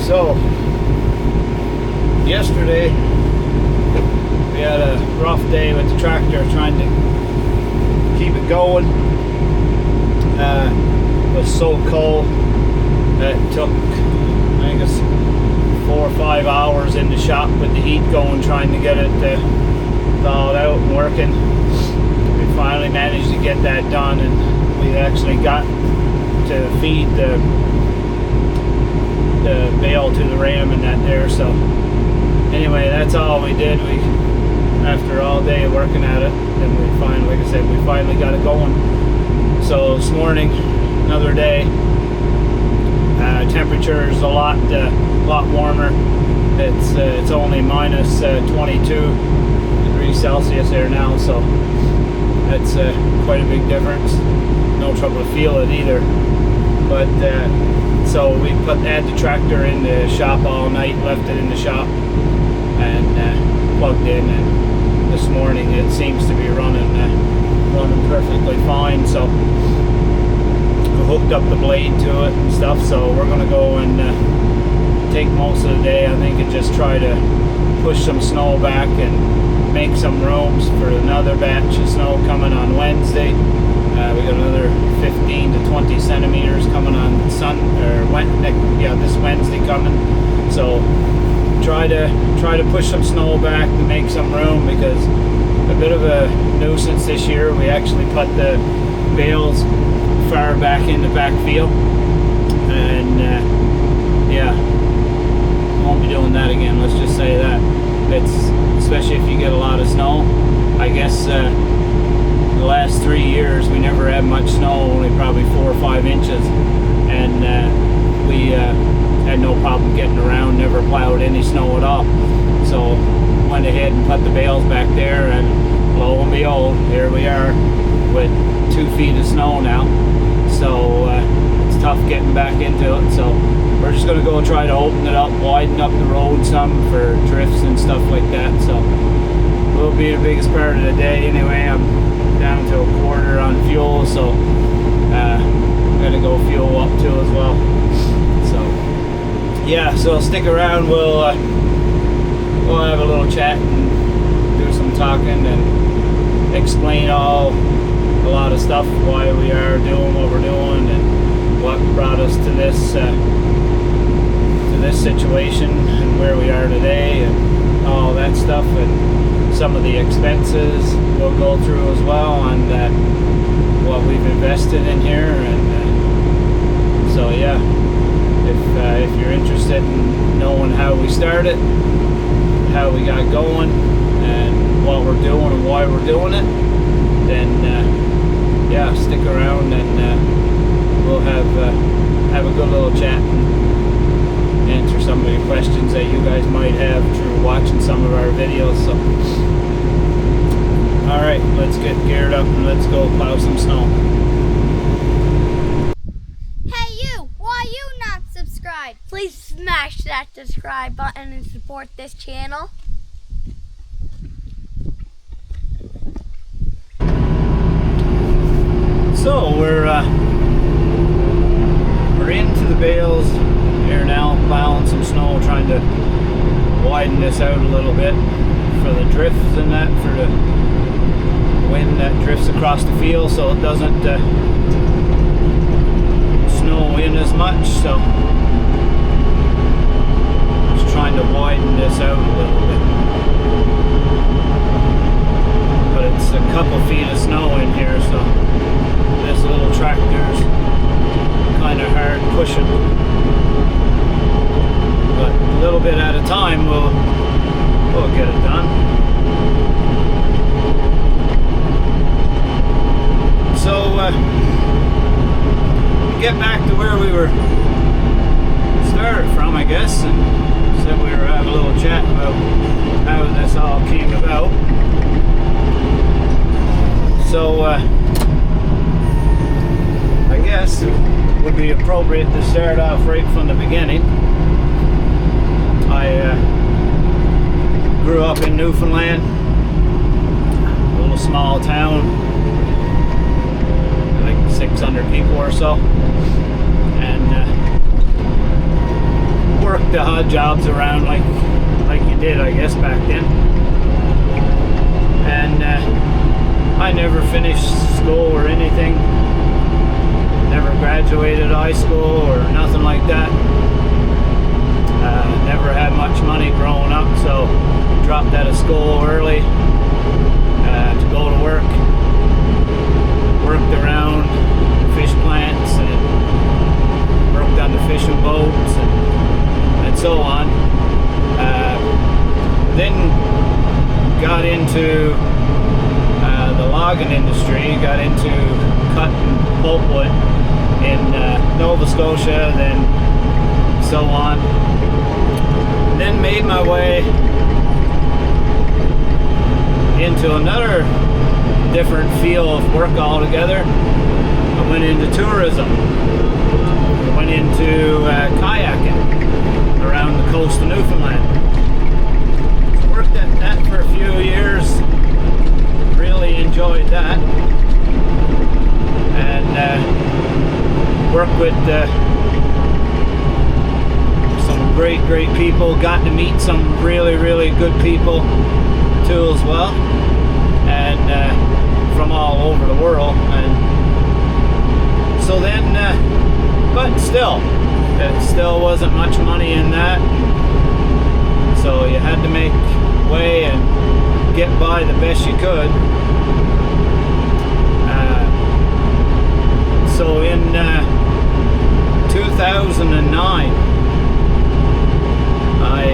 So, yesterday we had a rough day with the tractor trying to keep it going. It was so cold that it took, I think it's 4 or 5 hours in the shop with the heat going, trying to get it thawed out and working. We finally managed to get that done, and we actually got to feed the bale to the ram and that there. So anyway, that's all we did. We, after all day working at it, then we finally, like I said, we finally got it going. So this morning, another day. Temperature is a lot warmer. It's only minus 22 degrees Celsius there now, so that's quite a big difference. No trouble to feel it either. But so we had the tractor in the shop all night, left it in the shop, and plugged in. And this morning it seems to be running perfectly fine. So we hooked up the blade to it and stuff. So we're gonna go and take most of the day, I think, and just try to push some snow back and make some rooms for another batch of snow coming on Wednesday. We got another 15 to 20 centimeters coming on this Wednesday coming. So try to push some snow back to make some room, because a bit of a nuisance this year. We actually put the bales far back in the back field, and yeah, won't be doing that again. Let's just say that. It's especially if you get a lot of snow. I guess the last 3 years we never had much snow, only probably 4 or 5 inches, and we had no problem getting around, never plowed any snow at all. So went ahead and put the bales back there, and lo and behold, here we are with 2 feet of snow now. So it's tough getting back into it. So we're just going to go try to open it up, widen up the road some for drifts and stuff like that. So will be the biggest part of the day. Anyway, I'm down to a quarter on fuel, so I'm gonna go fuel up too as well. So yeah, so stick around. We'll have a little chat and do some talking and explain a lot of stuff, why we are doing what we're doing and what brought us to this situation and where we are today and all that stuff, and some of the expenses we'll go through as well on that, what we've invested in here. And so yeah, if you're interested in knowing how we started, how we got going, and what we're doing and why we're doing it, then yeah, stick around, and we'll have a good little chat and answer some of the questions that you guys might have through watching some of our videos. So alright, let's get geared up and let's go plow some snow. Hey you, why are you not subscribed? Please smash that subscribe button and support this channel. So we're into the bales here now, plowing some snow, trying to widen this out a little bit for the drifts and that, for the wind that drifts across the field, so it doesn't snow in as much. So just trying to widen this out a little bit, but it's a couple feet of snow in here, so this little tractor's kind of hard pushing, but a little bit at a time we'll get it done. So get back to where we were started from, I guess, and said we were having a little chat about how this all came about. So I guess it would be appropriate to start off right from the beginning. I grew up in Newfoundland, a little small town, like 600 people or so, and worked worked the odd jobs around like you did, I guess, back then. And I never finished school or anything. Never graduated high school or nothing like that. Never had much money growing up, so dropped out of school early to go to work. Worked around fish plants and worked on the fishing boats and so on. Then got into the logging industry, got into cutting pulpwood in Nova Scotia, then so on. Then made my way into another different field of work altogether. I went into tourism. I went into kayaking around the coast of Newfoundland. Worked at that for a few years. Really enjoyed that. And worked with some great people. Got to meet some really good people too as well. And from all over the world. And so then, but still, it still wasn't much money in that. So you had to make way and get by the best you could. So in 2009, I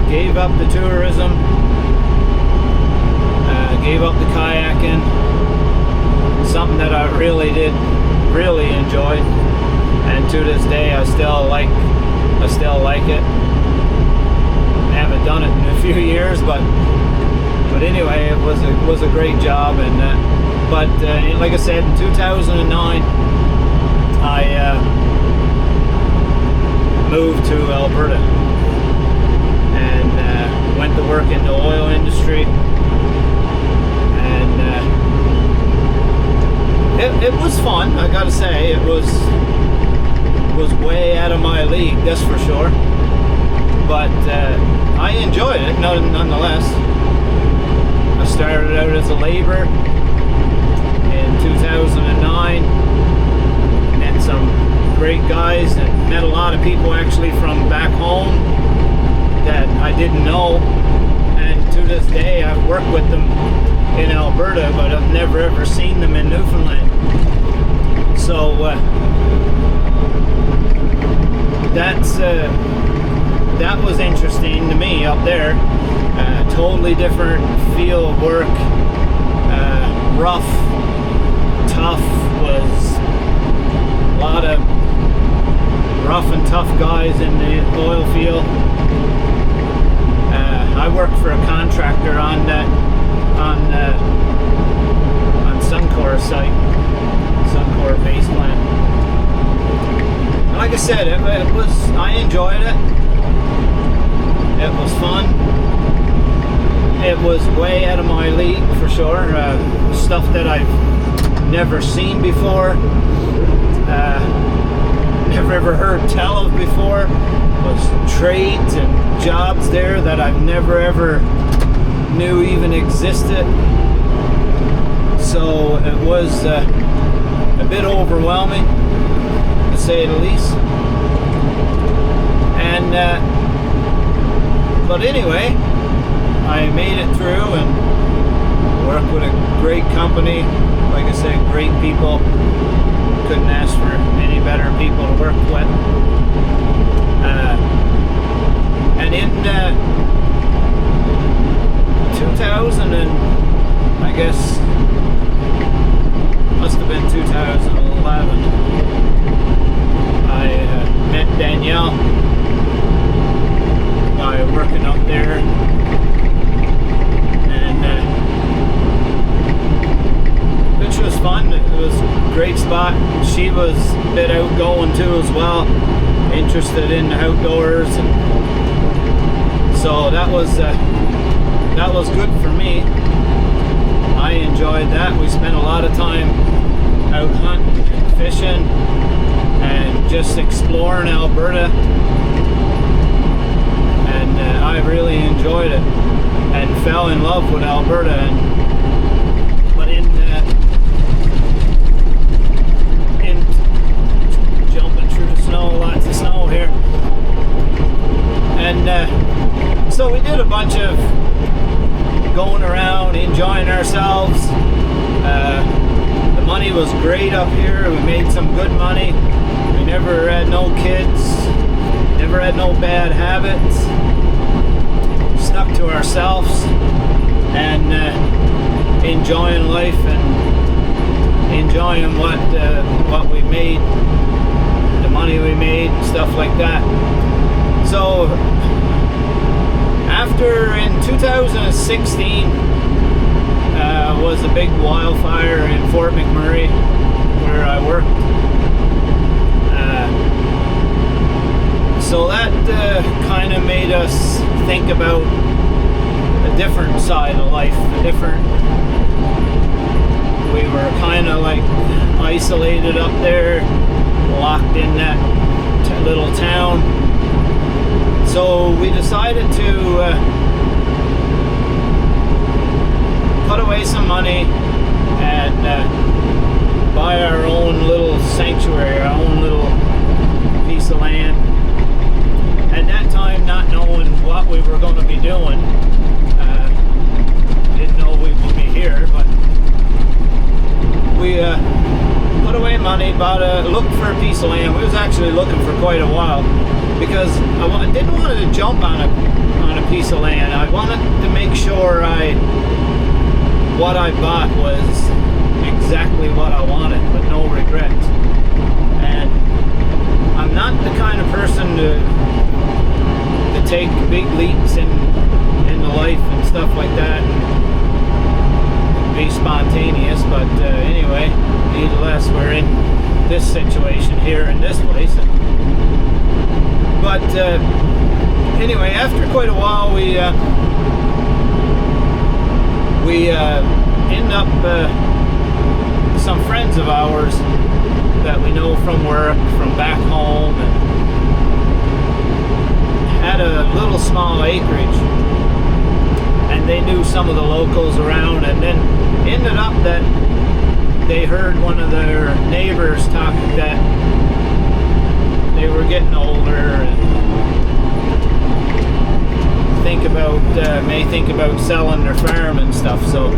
gave up the tourism, gave up the kayaking, something that I really enjoyed, and to this day I still like it. I haven't done it in a few years, but anyway, it was a great job. And but like I said, in 2009 I moved to Alberta and went to work in the oil industry. And it was fun, I gotta say. It was way out of my league, that's for sure. But I enjoyed it nonetheless. I started out as a laborer in 2009. Met some great guys and met a lot of people actually from back home that I didn't know. And to this day, I've worked with them in Alberta, but I've never ever seen them in Newfoundland. So that was interesting to me up there. Totally different field of work. Rough, tough, was a lot of rough and tough guys in the oil field. I worked for a contractor on Suncor site, Suncor base plant. And like I said, I enjoyed it. It was fun. It was way out of my league for sure. Stuff that I've never seen before, never ever heard tell of before. Was trades and jobs there that I've never ever knew even existed. So it was a bit overwhelming, to say the least. And but anyway, I made it through and worked with a great company. Like I said, great people. Couldn't ask for any better people to work with. And in 2000 and I guess must have been 2011, I met Danielle by working up there, and which was fun. It was a great spot. She was a bit outgoing too as well, interested in the outdoors, and so that was good for me. I enjoyed that. We spent a lot of time out hunting and fishing, and just exploring Alberta, and I really enjoyed it and fell in love with Alberta. But in jumping through the snow, lots of snow here, and so we did a bunch of going around, enjoying ourselves. The money was great up here. We made some good money. We never had no kids, never had no bad habits. Stuck to ourselves and enjoying life and enjoying what we made, the money we made, and stuff like that. So after in 2016 was a big wildfire in Fort McMurray where I worked. So that kind of made us think about a different side of life, we were kind of like isolated up there, locked in that little town. So we decided to put away some money and buy our own little sanctuary, our own little piece of land. At that time, not knowing what we were going to be doing, didn't know we would be here, but we put away money, looked for a piece of land. We was actually looking for quite a while because I didn't want to jump on a piece of land. I wanted to make sure what I bought was exactly what I wanted, with no regrets. And I'm not the kind of person to take big leaps in the life and stuff like that, and be spontaneous. But anyway, nevertheless, we're in this situation here in this place. But anyway, after quite a while, we end up some friends of ours that we know from work, from back home, and had a little small acreage, and they knew some of the locals around, and then ended up that they heard one of their neighbors talk that they were getting older and may think about selling their farm and stuff. So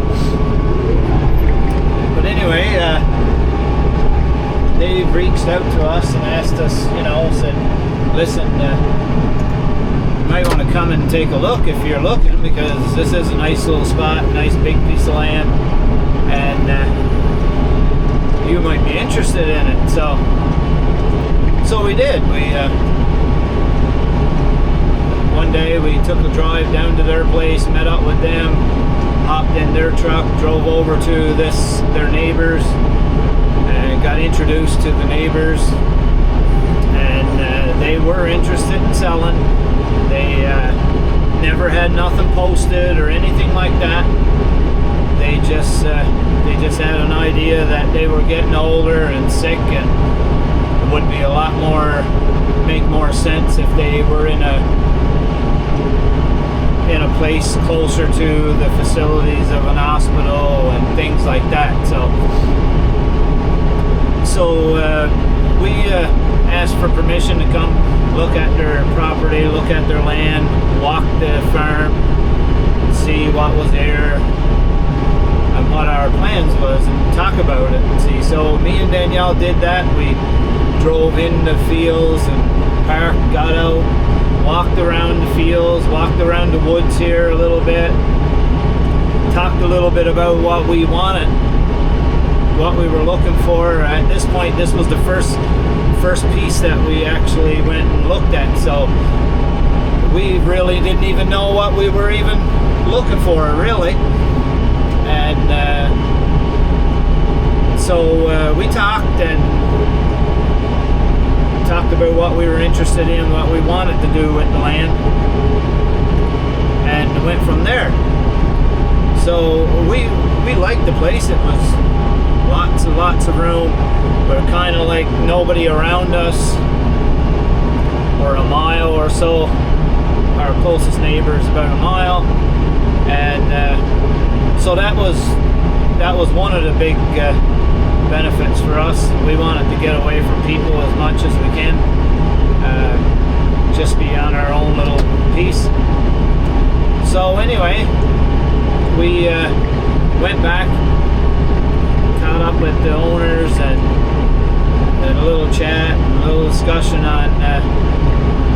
but anyway, they reached out to us and asked us, said, listen, you might want to come and take a look if you're looking, because this is a nice little spot, nice big piece of land, and you might be interested in it. So we did. One day we took a drive down to their place, met up with them, hopped in their truck, drove over to their neighbors, and got introduced to the neighbors, and they were interested in selling. They never had nothing posted or anything like that. They just had an idea that they were getting older and sick, and it would be make more sense if they were in a place closer to the facilities of an hospital and things like that. So we asked for permission to come look at their property, look at their land, walk the farm, see what was there and what our plans was, and talk about it. See, so me and Danielle did that. We drove in the fields and parked, got out, walked around the fields, walked around the woods here a little bit, talked a little bit about what we wanted, what we were looking for. At this point, this was the first piece that we actually went and looked at, so we really didn't even know what we were even looking for, really. And so we talked about what we were interested in, what we wanted to do with the land, and went from there. So we liked the place. It lots of room. We're kind of like nobody around us. We're a mile or so. Our closest neighbor is about a mile, and so that was one of the big benefits for us. We wanted to get away from people as much as we can, just be on our own little piece. So anyway, we went back, caught up with the owners, and had a little chat and a little discussion on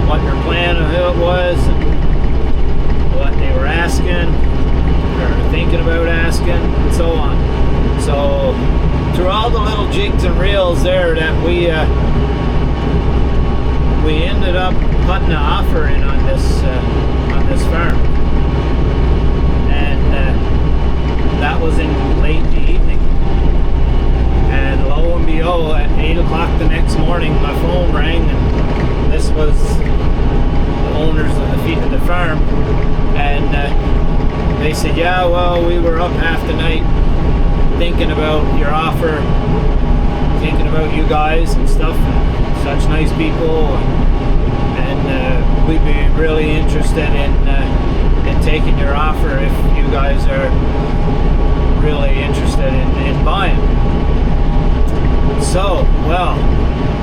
what their plan of who it was and what they were asking or thinking about asking and so on. So through all the little jigs and reels there, that we ended up putting an offer in on this farm, and that was in late in the evening. And lo and behold, at 8 o'clock the next morning, my phone rang, and this was the owners of the farm, and they said, yeah, well, we were up half the night thinking about your offer, thinking about you guys and stuff, and such nice people, and we'd be really interested in taking your offer if you guys are really interested in buying. So, well,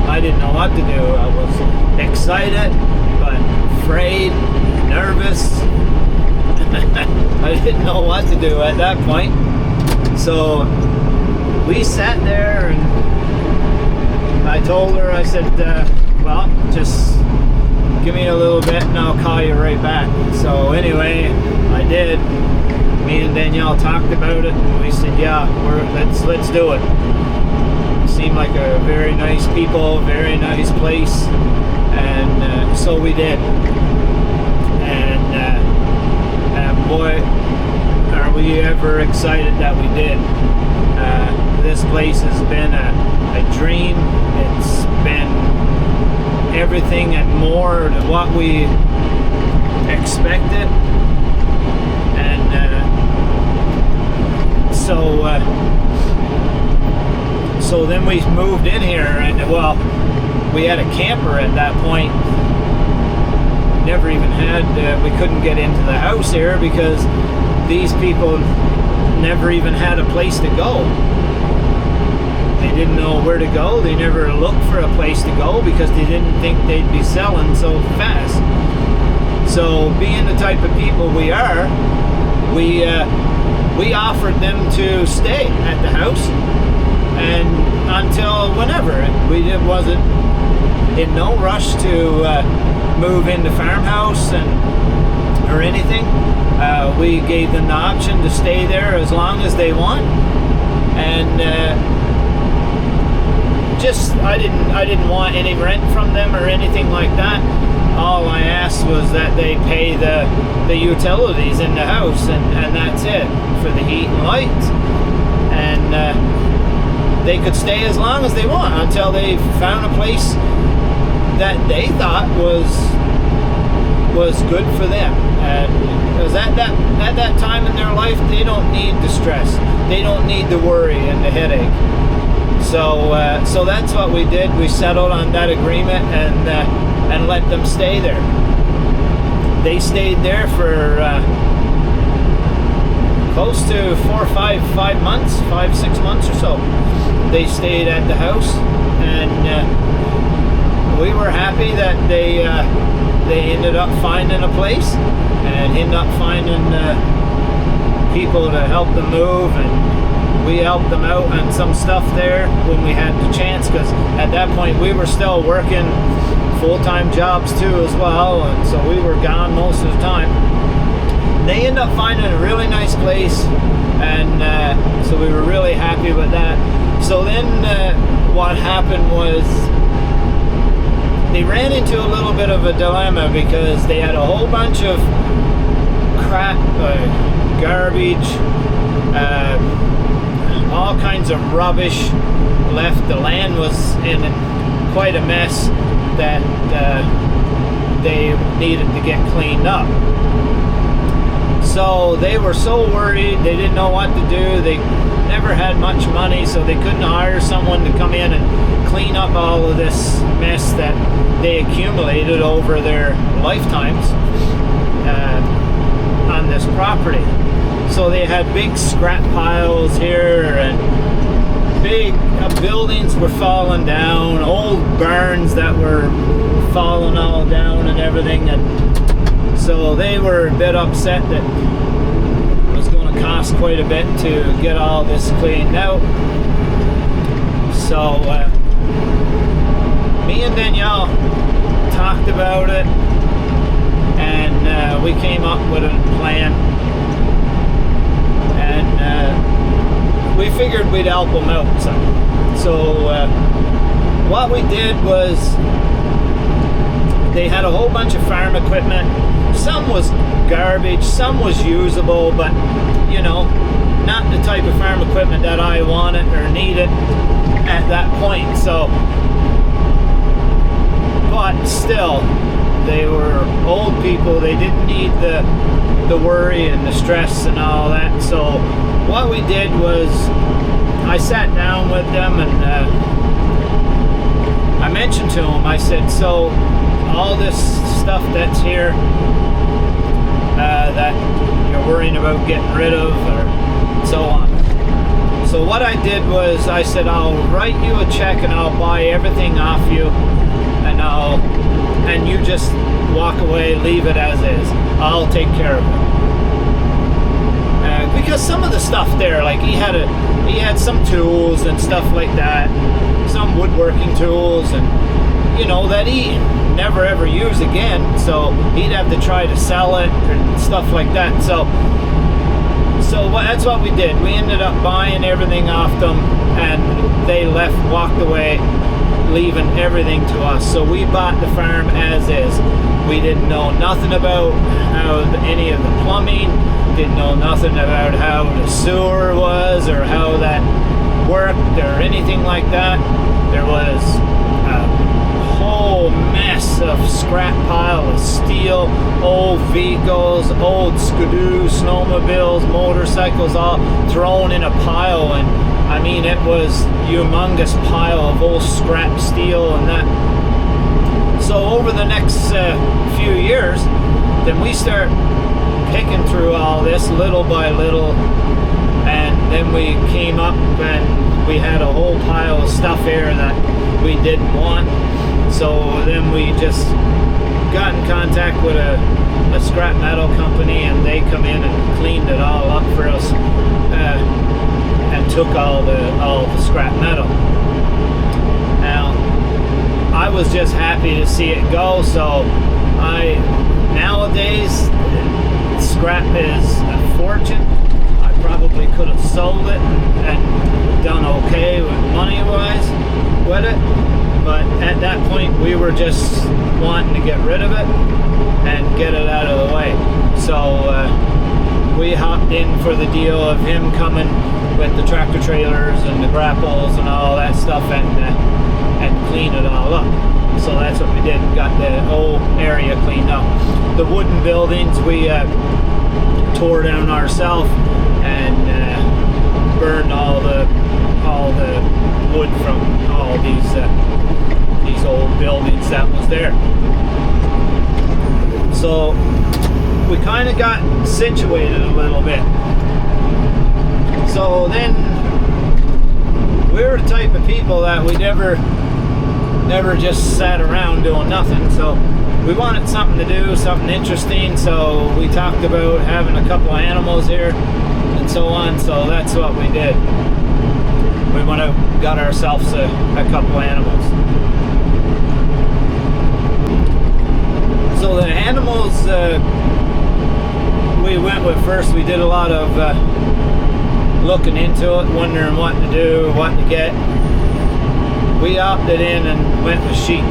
I didn't know what to do. I was excited, but afraid, nervous. I didn't know what to do at that point. So we sat there, and I told her, I said, well, just give me a little bit and I'll call you right back. So anyway, I did. Me and Danielle talked about it, and we said, yeah, let's do it. Seemed like a very nice people, very nice place, and so we did. And boy, are we ever excited that we did. This place has been a dream. It's been everything and more than what we expected. And so then we moved in here, and well, we had a camper at that point. Never even had, we couldn't get into the house here because these people never even had a place to go. They didn't know where to go. They never looked for a place to go because they didn't think they'd be selling so fast. So being the type of people we are, we offered them to stay at the house, and until whenever. We wasn't in no rush to move into farmhouse or anything. We gave them the option to stay there as long as they want, and I didn't want any rent from them or anything like that. All I asked was that they pay the utilities in the house, and that's it, for the heat and lights, and they could stay as long as they want until they found a place that they thought was good for them. And because at that time in their life, they don't need the stress, they don't need the worry and the headache. So that's what we did. We settled on that agreement and let them stay there. They stayed there for close to 5 months, 6 months or so. They stayed at the house, and we were happy that they ended up finding a place and ended up finding people to help them move, and we helped them out on some stuff there when we had the chance, because at that point we were still working full-time jobs too as well, and so we were gone most of the time. They ended up finding a really nice place, and so we were really happy with that. So then what happened was they ran into a little bit of a dilemma, because they had a whole bunch of crap, garbage, all kinds of rubbish left. The land was in quite a mess that they needed to get cleaned up. So they were so worried, they didn't know what to do. They never had much money, so they couldn't hire someone to come in and clean up all of this mess that they accumulated over their lifetimes on this property. So they had big scrap piles here, and big buildings were falling down, old barns that were falling all down and everything, and so they were a bit upset that it was going to cost quite a bit to get all this cleaned out. So me and Danielle talked about it, and we came up with a plan, and we figured we'd help them out some. So what we did was, they had a whole bunch of farm equipment. Some was garbage, some was usable, but you know, not the type of farm equipment that I wanted or needed at that point. So, but still, they were old people. They didn't need the worry and the stress and all that. So what we did was, I sat down with them, and I mentioned to them, I said, so all this stuff that's here that you're worrying about getting rid of, or so on. So what I did was, I said, I'll write you a check and I'll buy everything off you, and you just walk away, leave it as is. I'll take care of it. Because some of the stuff there, like he had some tools and stuff like that, some woodworking tools, and you know, that he never ever use again, so he'd have to try to sell it and stuff like that. So that's what we did. We ended up buying everything off them, and they walked away, leaving everything to us. So we bought the farm as is. We didn't know nothing about any of the plumbing, didn't know nothing about how the sewer was or how that worked or anything like that. There was a whole mess of scrap pile of steel, old vehicles, old skidoo, snowmobiles, motorcycles, all thrown in a pile. And I mean, it was humongous pile of old scrap steel and that. So over the next few years, then we start picking through all this little by little, and then we came up and we had a whole pile of stuff here that we didn't want. So then we just got in contact with a scrap metal company, and they come in and cleaned it all up for us, and took all the scrap metal. Now, I was just happy to see it go. So nowadays, scrap is a fortune. I probably could have sold it and done okay with money-wise with it, but at that point we were just wanting to get rid of it and get it out of the way. So we hopped in for the deal of him coming with the tractor trailers and the grapples and all that stuff, and clean it all up. So that's what we did. Got the whole area cleaned up. The wooden buildings we tore down ourselves and burned all the wood from all these old buildings that was there. So we kind of got situated a little bit. So then we're the type of people that we never just sat around doing nothing. So we wanted something to do, something interesting. So we talked about having a couple of animals here and so on. So that's what we did. We got ourselves a couple of animals. So the animals we went with first, we did a lot of looking into it, wondering what to do, what to get. We opted in and went with sheep.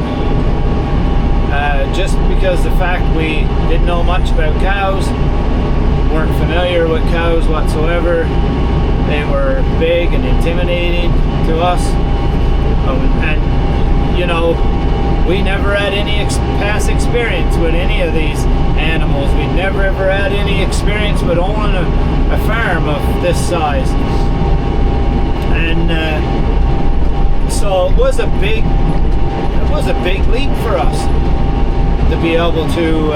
Just because the fact we didn't know much about cows, weren't familiar with cows whatsoever. They were big and intimidating to us. And you know, we never had any past experience with any of these animals. We never ever had any experience with owning a farm of this size. And so it was a big leap for us to be able to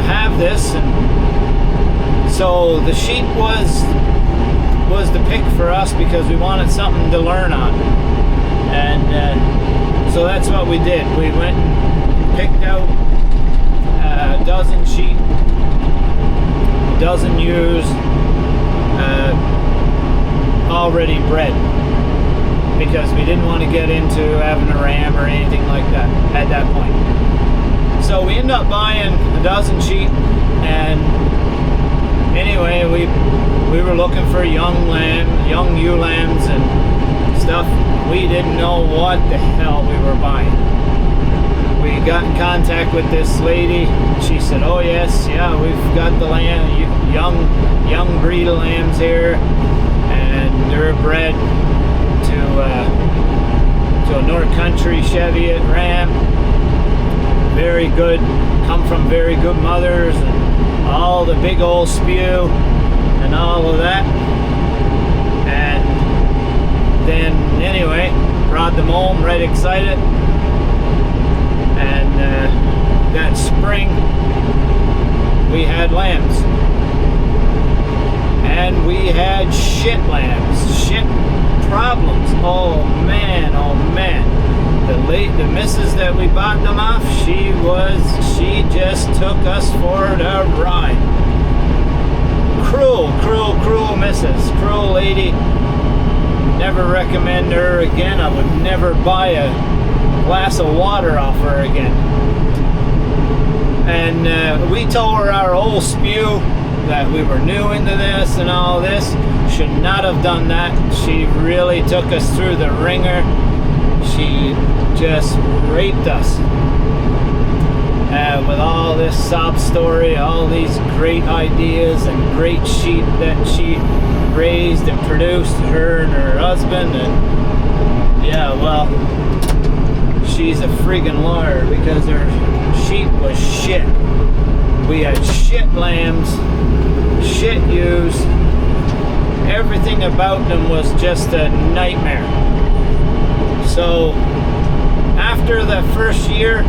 have this. And so the sheep was the pick for us because we wanted something to learn on. And so that's what we did. We went and picked out a dozen sheep, a dozen ewes, already bred, because we didn't want to get into having a ram or anything like that at that point. So we ended up buying a dozen sheep, and anyway, we were looking for young ewe lambs and stuff. We didn't know what the hell we were buying. We got in contact with this lady. She said, "Oh yes, yeah, we've got the young breed of lambs here, and they're bred to a North Country Cheviot ram. Very good, come from very good mothers, and all the big old spew and all of that." And then anyway, brought them home right excited. And that spring we had lambs, and we had shit lambs, shit problems. Oh man, the missus that we bought them off, she just took us for the ride. Cruel missus, cruel lady. Never recommend her again. I would never buy a glass of water off her again. And we told her our old spew that we were new into this and all this. Should not have done that. She really took us through the ringer. She just raped us with all this sob story, all these great ideas and great sheep that she raised and produced, her and her husband. And yeah, well, she's a friggin' liar, because her sheep was shit. We had shit lambs, shit ewes. Everything about them was just a nightmare. So after the first year,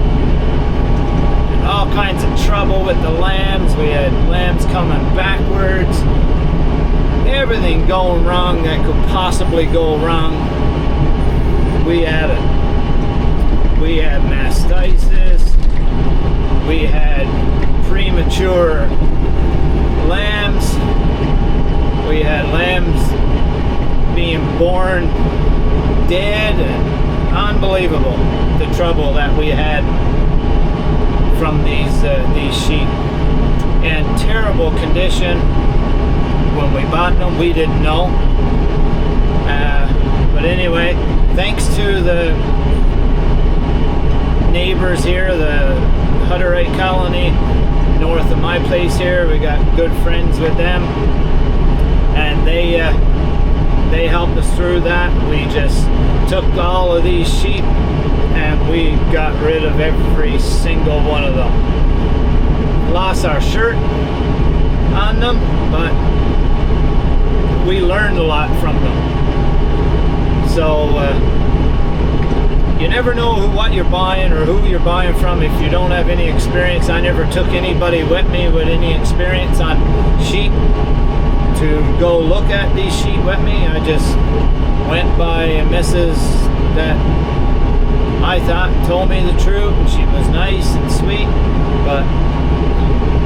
all kinds of trouble with the lambs. We had lambs coming backwards. Everything going wrong that could possibly go wrong. We had it. We had mastitis. We had premature lambs. We had lambs being born dead. And unbelievable, the trouble that we had from these sheep. In terrible condition. When we bought them, we didn't know. But anyway, thanks to the neighbors here, the Hutterite colony north of my place here, we got good friends with them, and they helped us through that. We just took all of these sheep and we got rid of every single one of them. Lost our shirt on them, but we learned a lot from them. So you never know what you're buying or who you're buying from if you don't have any experience. I never took anybody with me with any experience on sheep to go look at these sheep with me. I just went by a missus that I thought told me the truth, and she was nice and sweet, but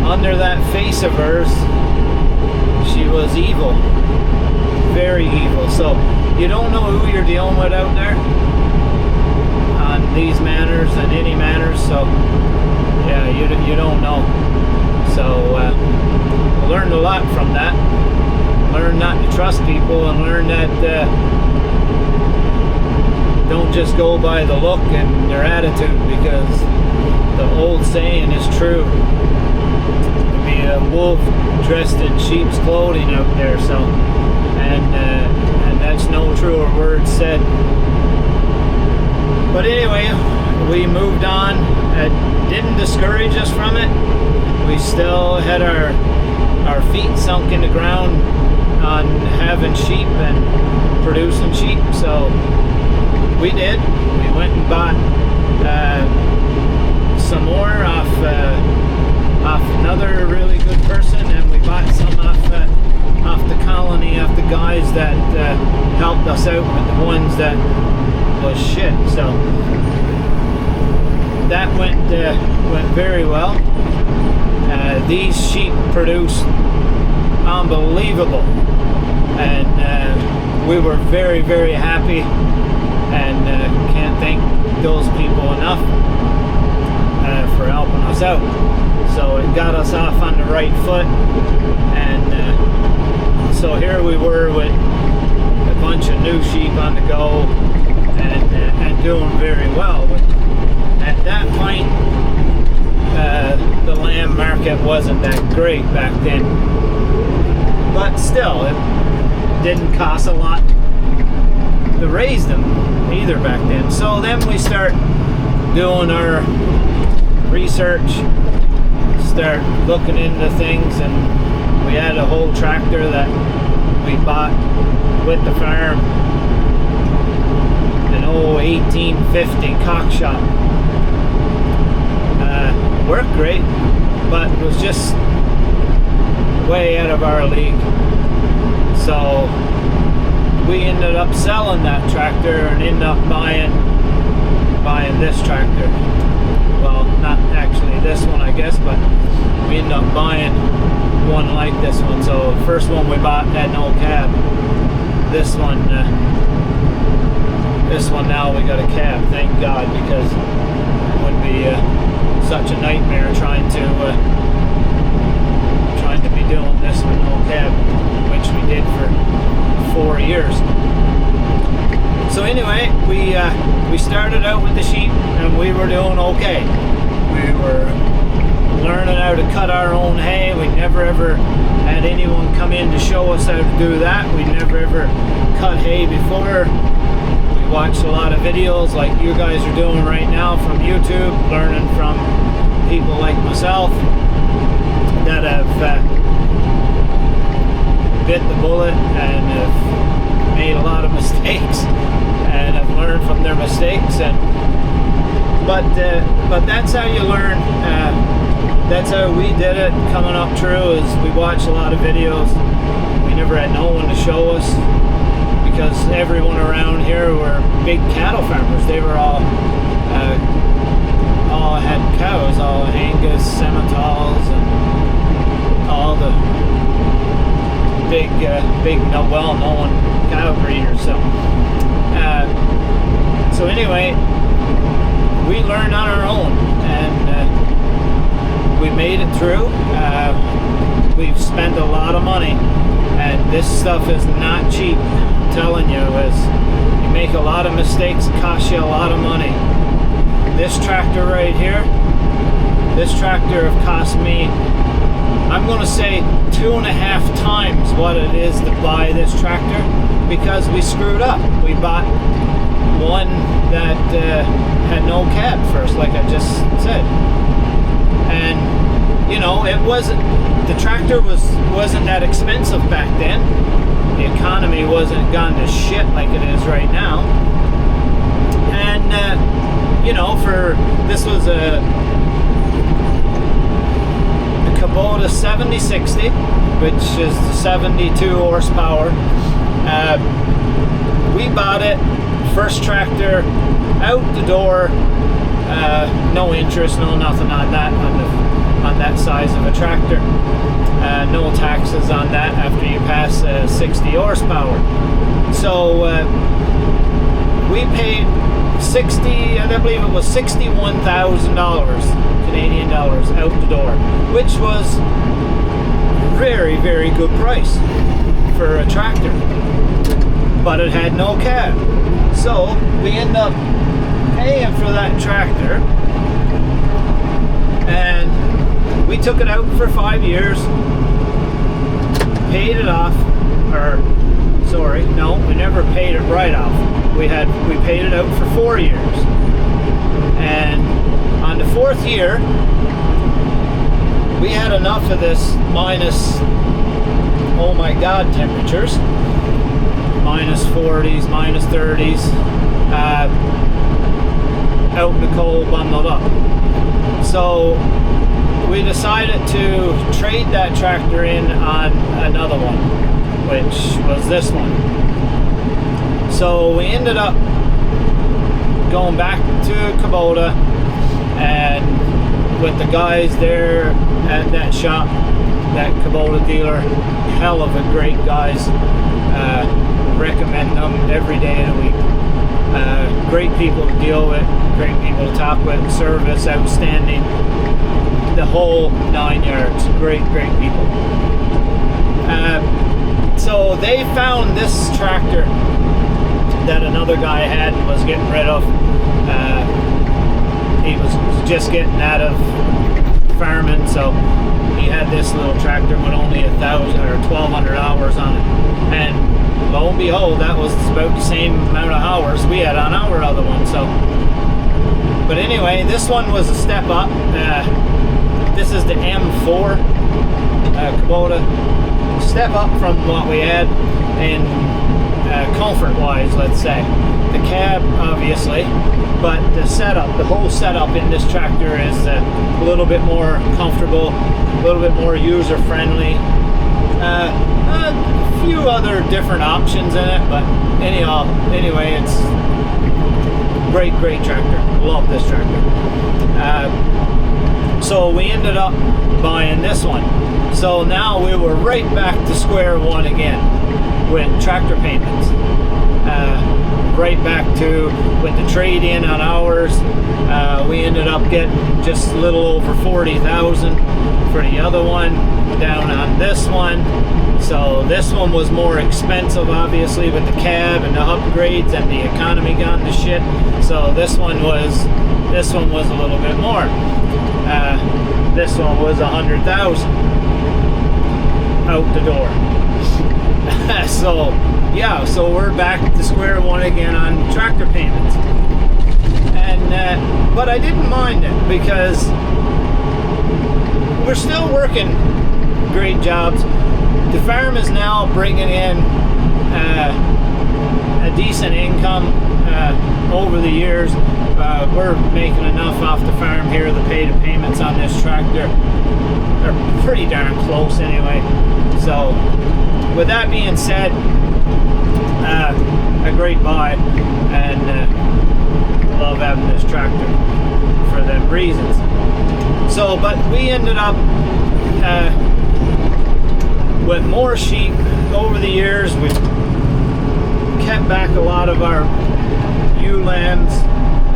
under that face of hers, she was evil, very evil. So you don't know who you're dealing with out there on these matters and any matters. So yeah, you don't know. So I learned a lot from that. Learned not to trust people, and learned that don't just go by the look and their attitude, because the old saying is true. There'd be a wolf dressed in sheep's clothing out there. So and that's no truer word said. But anyway, we moved on. It didn't discourage us from it. We still had our feet sunk in the ground on having sheep and producing sheep. So we did. We went and bought some more off another really good person, and we bought some off the colony, off the guys that helped us out with the ones that was shit. So that went very well. These sheep produce unbelievable, and we were very, very happy, and can't thank those people enough for helping us out. So it got us off on the right foot, and so here we were with a bunch of new sheep on the go, and doing very well. But at that point, the lamb market wasn't that great back then, but still, it didn't cost a lot to raise them either back then. So then we start doing our research, start looking into things, and we had a whole tractor that we bought with the farm, an old 1850 cockshot. Worked great, but it was just way out of our league. So we ended up selling that tractor and ended up buying this tractor. Well, not actually this one, I guess, but we ended up buying one like this one. So the first one we bought had no cab. This one now we got a cab, thank God, because it would be such a nightmare trying to be doing this with no cab, which we did for 4 years. So anyway, we started out with the sheep, and we were doing okay. We were learning how to cut our own hay. We never ever had anyone come in to show us how to do that. We never ever cut hay before. We watched a lot of videos like you guys are doing right now from YouTube, learning from people like myself that have bit the bullet and have made a lot of mistakes and have learned from their mistakes. And but that's how you learn. That's how we did it coming up through, is we watched a lot of videos. We never had no one to show us, because everyone around here were big cattle farmers. They were all had cows, all Angus, Simmentals, and all the big well-known cattle breeders. So anyway, we learned on our own, and we made it through. We've spent a lot of money, and this stuff is not cheap. I'm telling you, you make a lot of mistakes, it costs you a lot of money. This tractor right here, this tractor have cost me, I'm going to say 2.5 times what it is to buy this tractor, because we screwed up. We bought one that had no cab first, like I just said, and you know, it wasn't, the tractor wasn't that expensive back then. The economy wasn't gone to shit like it is right now, and you know, this was a Kubota 7060, which is the 72 horsepower. We bought it, first tractor out the door, no interest, no nothing on that, on that size of a tractor. No taxes on that after you pass 60 horsepower. So we paid I believe it was $61,000 Canadian dollars out the door, which was very, very good price for a tractor, but it had no cab. So we end up paying for that tractor, and we took it out for 5 years, paid it off, sorry, no, we never paid it right off. We paid it out for 4 years, and on the 4th year, we had enough of this minus oh my god temperatures, minus 40s, minus 30s, out in the cold, bundled up. So we decided to trade that tractor in on another one, which was this one. So we ended up going back to Kubota, and with the guys there at that shop, that Kubota dealer, hell of a great guys. Recommend them every day of the week. Great people to deal with, great people to talk with, service outstanding, the whole 9 yards. Great people. So they found this tractor that another guy had and was getting rid of. He was just getting out of farming, so he had this little tractor with only 1,000 or 1,200 hours on it, and lo and behold, that was about the same amount of hours we had on our other one. So, but anyway, this one was a step up. This is the M4 Kubota, step up from what we had in comfort wise, let's say. The cab, obviously, but the setup, the whole setup in this tractor is a little bit more comfortable, a little bit more user friendly. A few other different options in it, but anyway, it's great tractor. Love this tractor. So we ended up buying this one. So now we were right back to square one again with tractor payments. Right back to with the trade-in on ours. We ended up getting just a little over 40,000 for the other one down on this one. So this one was more expensive, obviously, with the cab and the upgrades and the economy gone to shit. So this one was a little bit more. This one was 100,000 out the door. So yeah, so we're back to square one again on tractor payments. And but I didn't mind it because we're still working great jobs. The farm is now bringing in a decent income over the years. We're making enough off the farm here to pay the payments on this tractor. They're pretty darn close anyway. So with that being said, a great buy, and love having this tractor for them reasons. So, but we ended up with more sheep over the years. We've kept back a lot of our ewe lambs,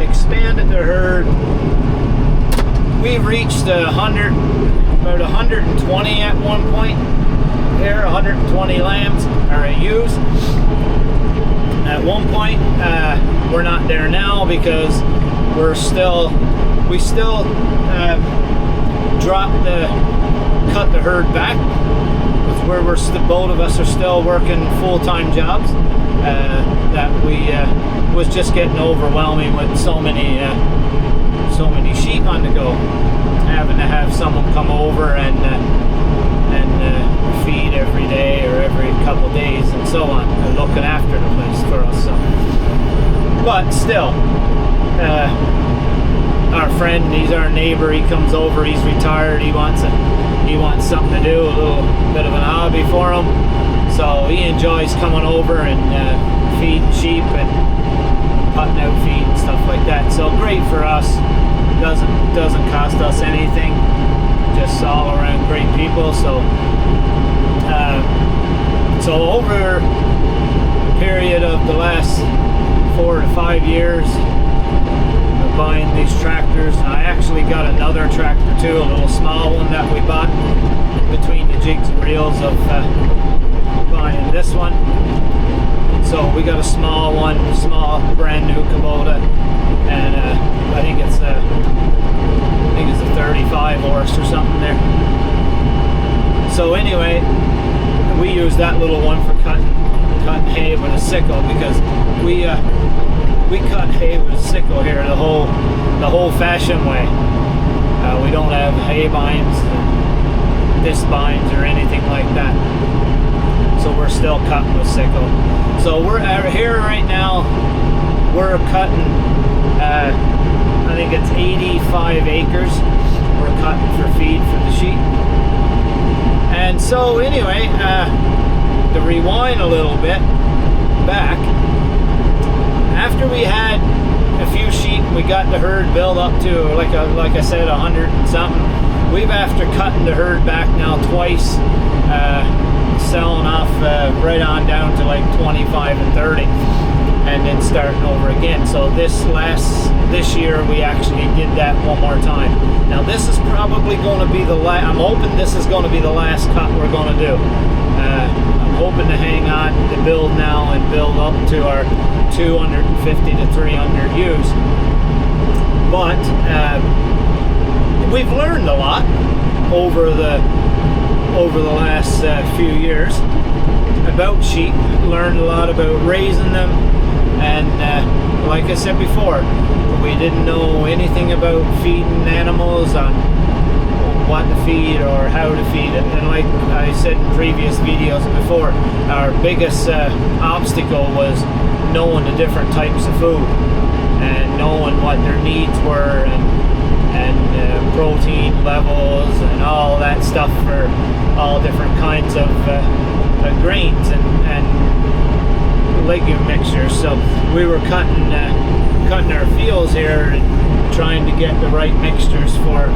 expanded the herd. We've reached about 120 at one point. Here, 120 lambs or ewes. At one point, we're not there now because we still cut the herd back. It's where both of us are still working full-time jobs. That we was just getting overwhelming with so many sheep on the go, having to have someone come over and feed every day or every couple days and so on, and looking after the place for us. So, but still, our friend, he's our neighbor. He comes over. He's retired. He wants something to do, a little bit of an hobby for him. So he enjoys coming over and feeding sheep and putting out feed and stuff like that. So great for us. Doesn't cost us anything. Just all around great people. So over the period of the last 4 to 5 years of buying these tractors, I actually got another tractor too, a little small one that we bought between the jigs and reels of buying this one. So we got a small one, brand new Kubota, and I think it's a 35 horse or something there. So anyway, we use that little one for cutting hay with a sickle, because we cut hay with a sickle here the whole fashion way. We don't have hay binds, disc binds, or anything like that. so we're still cutting with sickle. So we're here right now. We're cutting, I think it's 85 acres. We're cutting for feed for the sheep. And so anyway, to rewind a little bit back, after we had a few sheep, we got the herd built up to like I said, 100 and something. We've, after cutting the herd back now twice, selling off right on down to like 25 and 30, and then starting over again. So this year we actually did that one more time. Now this is probably going to be the last. I'm hoping this is going to be the last cut we're going to do. I'm hoping to hang on to build now and build up to our 250 to 300 ewes. But we've learned a lot over the last few years about sheep. Learned a lot about raising them, and like I said before, we didn't know anything about feeding animals, on what to feed or how to feed it. And like I said in previous videos before, our biggest obstacle was knowing the different types of food and knowing what their needs were, and protein levels and all that stuff for all different kinds of grains and legume mixtures. So we were cutting our fields here and trying to get the right mixtures for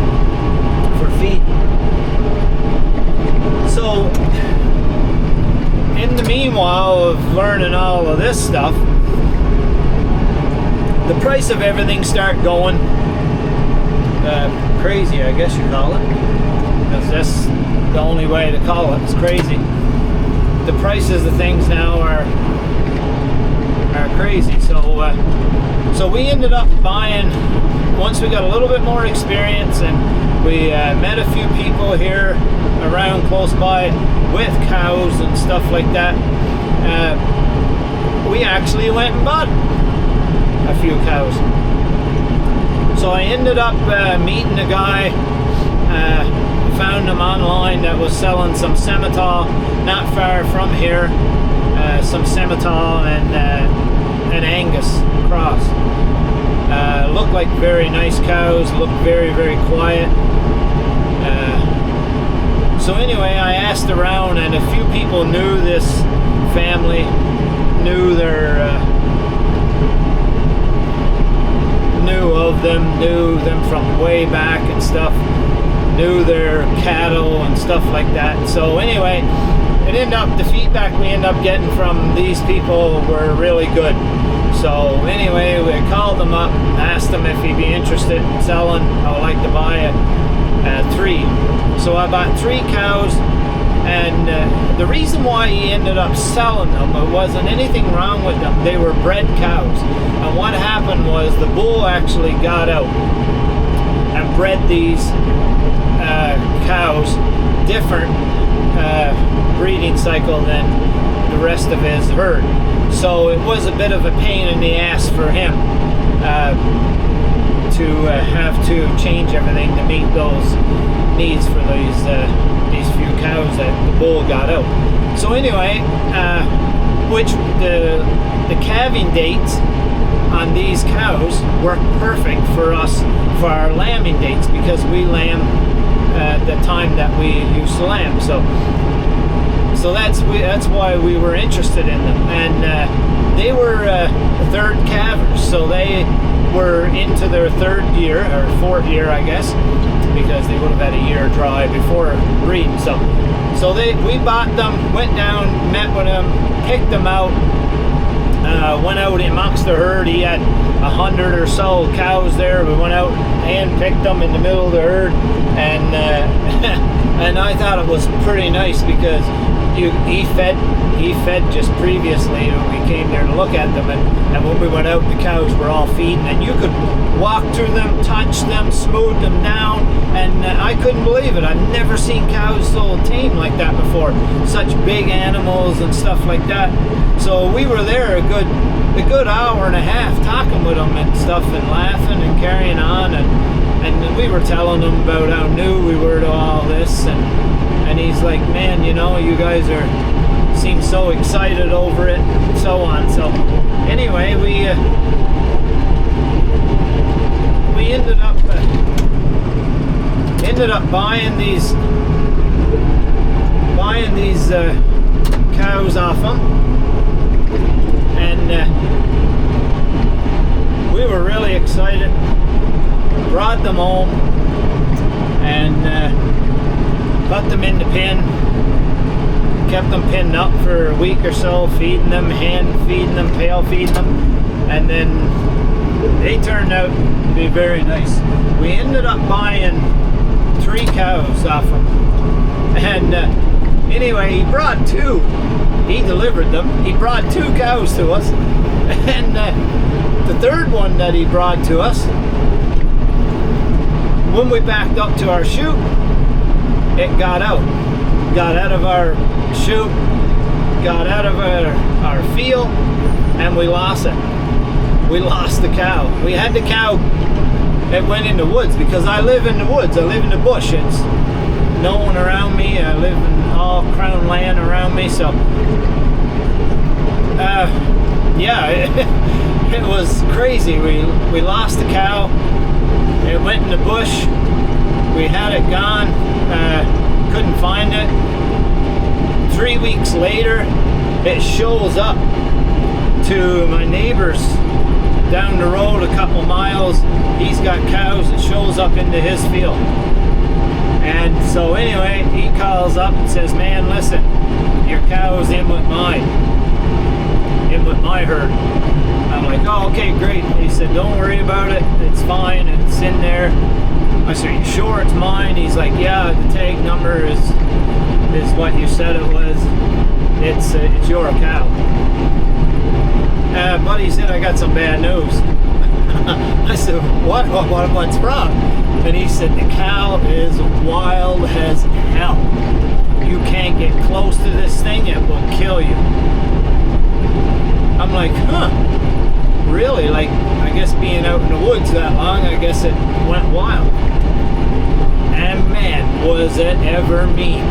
feed. So in the meanwhile of learning all of this stuff, the price of everything started going crazy, I guess you call it, because that's the only way to call it. It's crazy. The prices of things now are crazy. So we ended up buying, once we got a little bit more experience, and we met a few people here around close by with cows and stuff like that. We actually went and bought a few cows. So I ended up meeting a guy, found him online, that was selling some Simmental not far from here, some Simmental and Angus cross. Looked like very nice cows, looked very, very quiet. So anyway, I asked around, and a few people knew this family, knew them from way back and stuff, knew their cattle and stuff like that. So anyway, it ended up, the feedback we ended up getting from these people were really good. So anyway, we called them up, asked them if he'd be interested in selling. I would like to buy 3. So I bought 3 cows, and the reason why he ended up selling them, it wasn't anything wrong with them. They were bred cows, and what happened was the bull actually got out and bred these cows different breeding cycle than the rest of his herd. So it was a bit of a pain in the ass for him to have to change everything to meet those needs for these few cows that the bull got out. So anyway, which the calving dates on these cows worked perfect for us for our lambing dates, because we lamb the time that we used to lamb. So that's why we were interested in them. And they were third calvers, so they were into their 3rd year, or 4th year, I guess, because they would have had a year dry before breeding. So we bought them, went down, met with them, picked them out, went out amongst the herd. He had 100 or so cows there. We went out and picked them in the middle of the herd, and and I thought it was pretty nice, because he fed just previously when we came there to look at them, and when we went out, the cows were all feeding, and you could walk through them, touch them, smooth them down, and I couldn't believe it. I've never seen cows so tame like that before, such big animals and stuff like that. So we were there a good hour and a half talking with them and stuff, and laughing and carrying on, and we were telling him about how new we were to all this, and he's like, man, you know, you guys are seemed so excited over it and so on. So anyway, we ended up buying these cows off them, and we were really excited. Brought them home and put them in the pen. Kept them pinned up for a week or so, feeding them, hand feeding them, pail feeding them, and then they turned out to be very nice. We ended up buying 3 cows off him, and anyway, he brought 2. He delivered them. He brought 2 cows to us, and the third one that he brought to us, when we backed up to our chute, it got out of our chute, got out of our field, and we lost it. We lost the cow. We had the cow. It went in the woods, because I live in the woods. I live in the bush. It's no one around me. I live in all crown land around me. So, yeah, it was crazy. We lost the cow. It went in the bush. We had it gone. Couldn't find it. 3 weeks later, it shows up to my neighbor's down the road a couple miles. He's got cows. It shows up into his field. And so anyway, he calls up and says, man, listen, your cow's in with mine. In with my herd. I'm like, oh, okay, great. He said, don't worry about it. It's fine. It's in there. I said, you sure it's mine? He's like, yeah, the tag number is what you said it was. It's your cow. But he said, I got some bad news. I said, what's wrong? And he said, the cow is wild as hell. You can't get close to this thing, it will kill you. I'm like, huh, really? Like, I guess being out in the woods that long, I guess it went wild. And man, was it ever mean.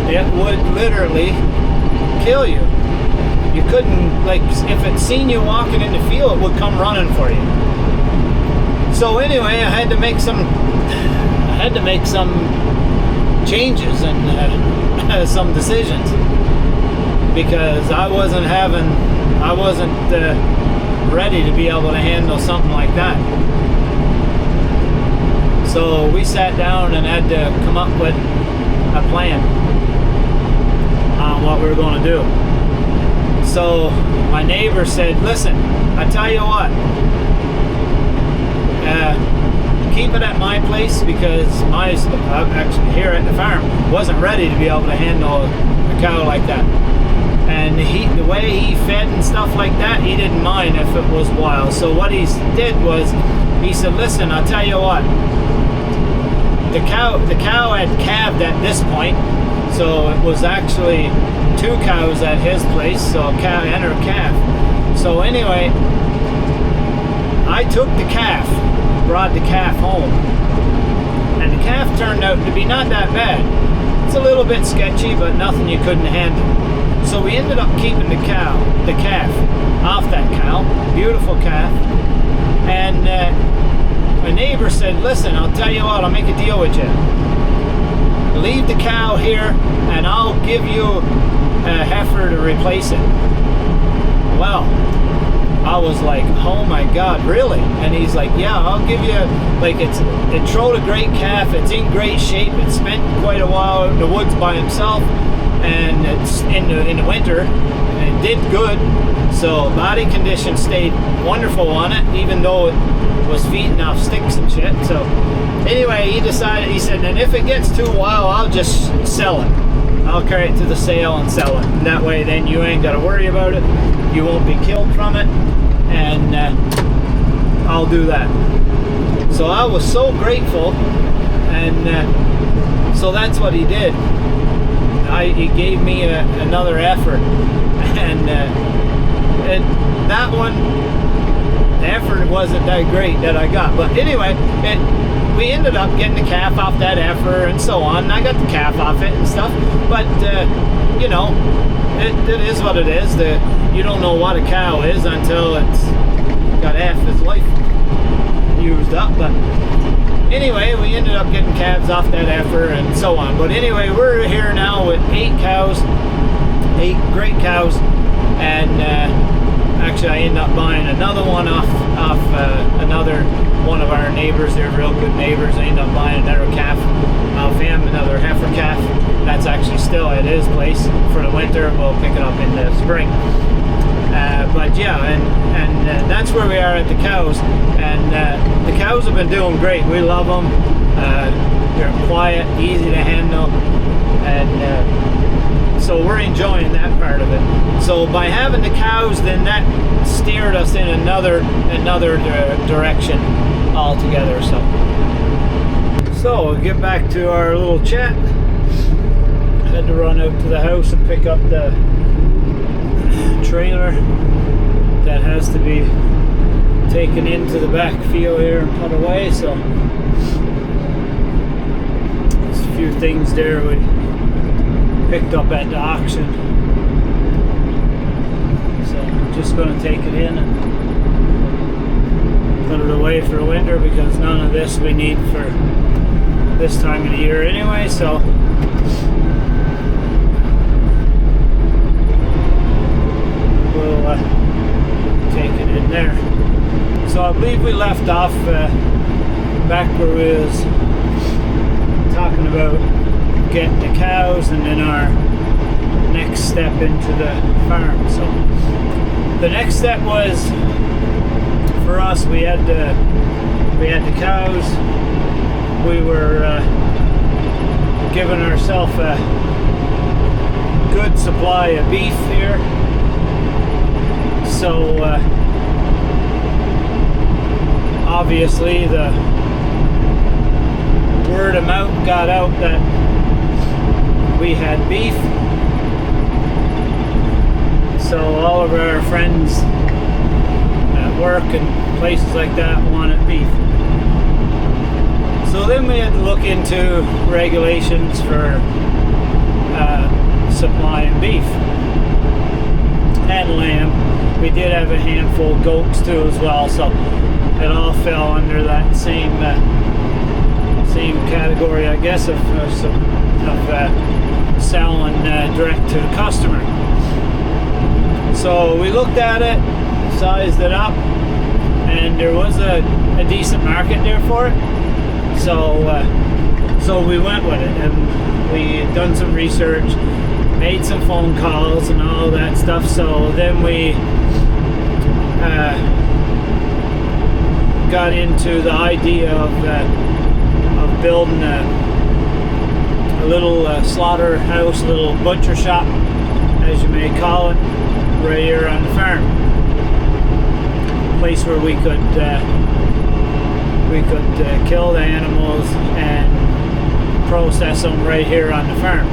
It would literally kill you. You couldn't, like, if it seen you walking in the field, it would come running for you. So anyway, I had to make some changes and some decisions, because I wasn't ready to be able to handle something like that. So we sat down and had to come up with a plan on what we were going to do. So my neighbor said, listen, I tell you what, keep it at my place, because actually here at the farm wasn't ready to be able to handle a cow like that. And the way he fed and stuff like that, he didn't mind if it was wild. So what he did was, he said, listen, I'll tell you what, the cow had calved at this point, so it was actually 2 cows at his place, so a cow and her calf. So anyway, I took the calf, brought the calf home, and the calf turned out to be not that bad. It's a little bit sketchy, but nothing you couldn't handle. So we ended up keeping the calf off that cow, beautiful calf. And my neighbor said, listen, I'll tell you what, I'll make a deal with you. Leave the cow here, and I'll give you a heifer to replace it. Well, I was like, oh my God, really? And he's like, yeah, I'll give you, like, it trod a great calf, it's in great shape, it spent quite a while in the woods by himself, and it's in the winter, and it did good. So body condition stayed wonderful on it, even though it was feeding off sticks and shit. So anyway, he said, and if it gets too wild, I'll just sell it. I'll carry it to the sale and sell it. And that way then you ain't got to worry about it. You won't be killed from it. And I'll do that. So I was so grateful. And so that's what he did. He gave me another effort. And that one, the effort wasn't that great that I got. But anyway, we ended up getting the calf off that heifer and so on. And I got the calf off it and stuff, but you know, it is what it is. You don't know what a cow is until it's got half its life used up. But anyway, we ended up getting calves off that heifer and so on. But anyway, we're here now with 8 cows, 8 great cows, and actually I ended up buying another one off another one of our neighbors. They're real good neighbors. I ended up buying another calf off him, another heifer calf. That's actually still at his place for the winter. We'll pick it up in the spring. But yeah, and that's where we are at the cows. And the cows have been doing great. We love them. They're quiet, easy to handle, and so we're enjoying that part of it. So by having the cows, then that steered us in another direction altogether. So we'll get back to our little chat. Had to run out to the house and pick up the trailer that has to be taken into the back field here and put away. So there's a few things there we picked up at the auction. So I'm just going to take it in and put it away for the winter, because none of this we need for this time of the year anyway. So we'll take it in there. So I believe we left off back where we was talking about getting the cows and then our next step into the farm. So the next step was, for us, we had the cows. We were giving ourselves a good supply of beef here. So obviously the word of mouth got out that we had beef. So all of our friends at work and places like that wanted beef. So then we had to look into regulations for supplying beef and lamb. We did have a handful of goats too as well, so it all fell under that same category, I guess, of selling direct to the customer. So we looked at it, sized it up, and there was a decent market there for it. So we went with it, and we had done some research, made some phone calls and all that stuff. So then we got into the idea of building a little slaughterhouse, a little butcher shop, as you may call it, right here on the farm. A place where we could kill the animals and process them right here on the farm.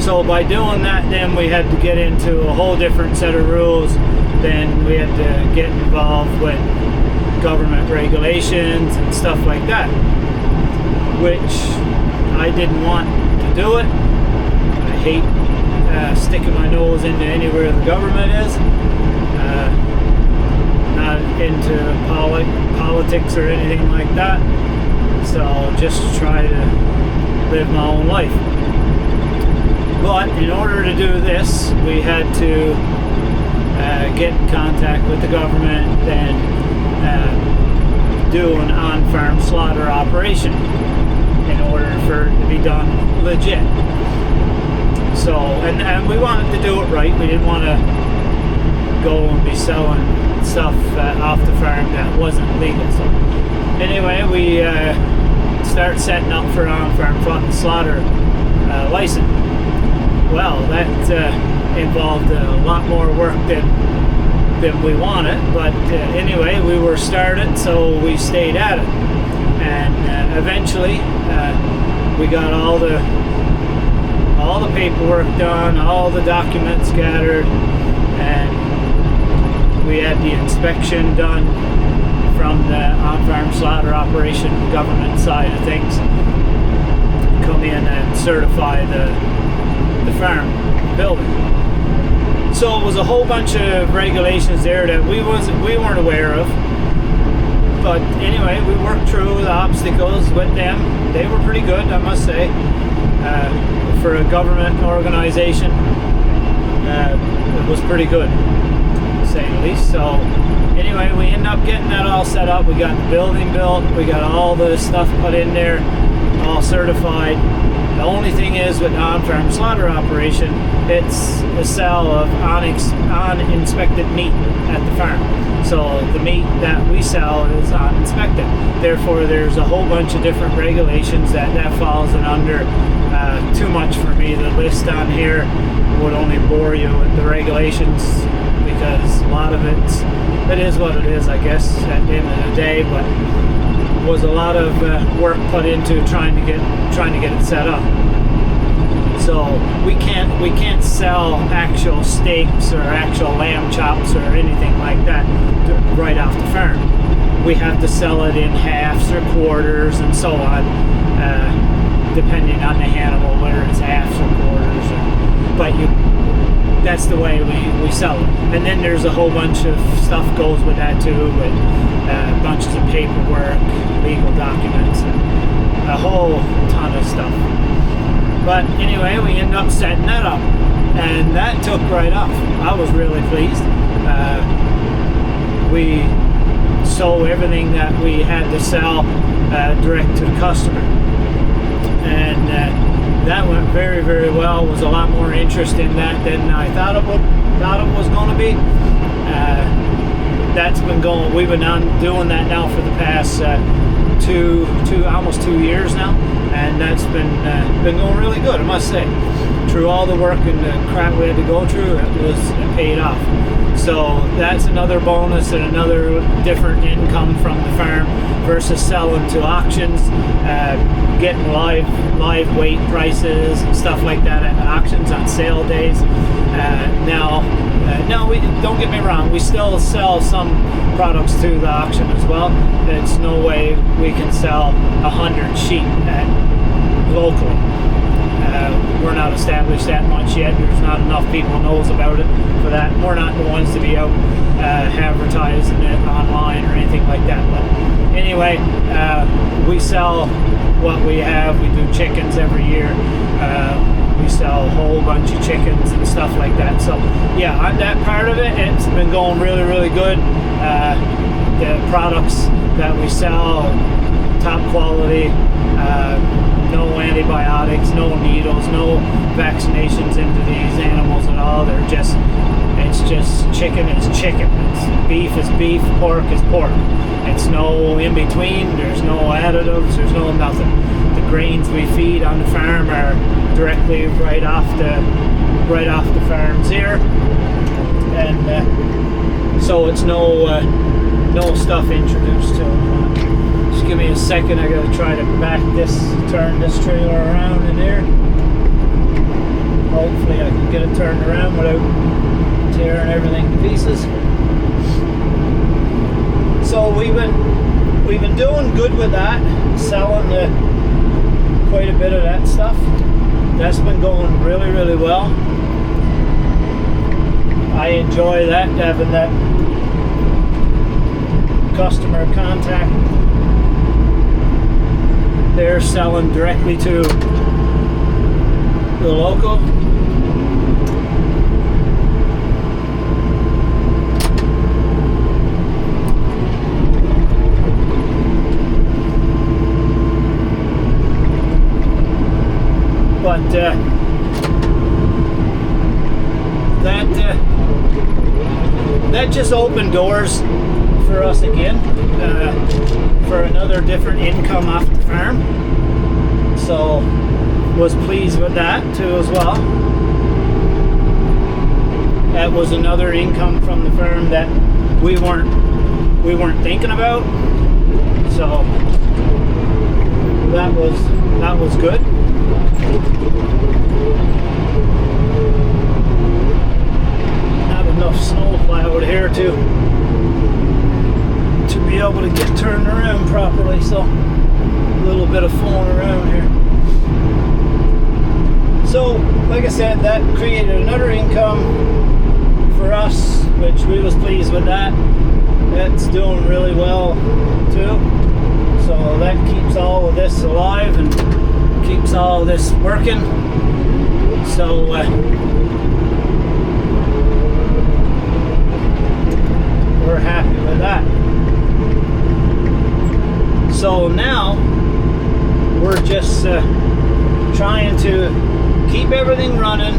So by doing that, then we had to get into a whole different set of rules. Then we had to get involved with government regulations and stuff like that, which I didn't want to do it. I hate sticking my nose into anywhere the government is. Not into politics or anything like that. So just try to live my own life. But in order to do this, we had to get in contact with the government and do an on-farm slaughter operation in order for it to be done legit. So, and we wanted to do it right. We didn't want to go and be selling stuff off the farm that wasn't legal. So anyway, we start setting up for on-farm slaughter license. Well, that involved a lot more work than we wanted, but anyway, we were started, so we stayed at it, and eventually we got all the paperwork done, all the documents gathered, and we had the inspection done from the on-farm slaughter operation government side of things come in and certify the farm building. So it was a whole bunch of regulations there that we weren't aware of. But anyway, we worked through the obstacles with them. They were pretty good, I must say, for a government organization. It was pretty good, to say the least. So anyway, we ended up getting that all set up. We got the building built. We got all the stuff put in there, all certified. The only thing is with the on-farm slaughter operation, it's a sale of uninspected meat at the farm. So the meat that we sell is uninspected. Therefore, there's a whole bunch of different regulations that falls in under. Too much for me. The list on here would only bore you with the regulations, because a lot of it is what it is, I guess, at the end of the day. But was a lot of work put into trying to get it set up. So we can't sell actual steaks or actual lamb chops or anything like that right off the farm. We have to sell it in halves or quarters and so on, depending on the animal, whether it's halves or quarters. But that's the way we sell it. And then there's a whole bunch of stuff goes with that too, with bunches of paperwork, legal documents, and a whole ton of stuff. But anyway, we ended up setting that up, and that took right off. I was really pleased. We sold everything that we had to sell direct to the customer, and that went very, very well. Was a lot more interest in that than I thought it was going to be. That's been going. We've been doing that now for the past almost 2 years now, and that's been going really good, I must say. Through all the work and the crap we had to go through, it paid off. So that's another bonus and another different income from the farm versus selling to auctions, getting live weight prices and stuff like that at auctions on sale days. Now, we don't get me wrong, we still sell some products to the auction as well. There's no way we can sell 100 sheep locally. We're not established that much yet. There's not enough people knows about it for that. We're not the ones to be out advertising it online or anything like that. But anyway, we sell what we have. We do chickens every year. We sell a whole bunch of chickens and stuff like that. So yeah, on that part of it, it's been going really, really good. The products that we sell, top quality. No antibiotics, no needles, no vaccinations into these animals at all. It's just chicken is chicken. It's beef is beef, pork is pork. It's no in between. There's no additives. There's no nothing. The grains we feed on the farm are directly right off the farms here, and so it's no stuff introduced to them. Just give me a second. I gotta try to turn this trailer around in here. Hopefully I can get it turned around without tearing everything to pieces. So we've been doing good with that, selling quite a bit of that stuff. That's been going really, really well. I enjoy that, having that customer contact. They're selling directly to the local. But that just opened doors for us again, for another different income off the farm. So was pleased with that too as well. That was another income from the farm that we weren't thinking about. So that was good. Not enough snow plowed here to be able to get turned around properly, so a little bit of fooling around here. So, like I said, that created another income for us, which we was pleased with that. That's doing really well too. So that keeps all of this alive and keeps all of this working. So we're happy with that. So now we're just trying to keep everything running,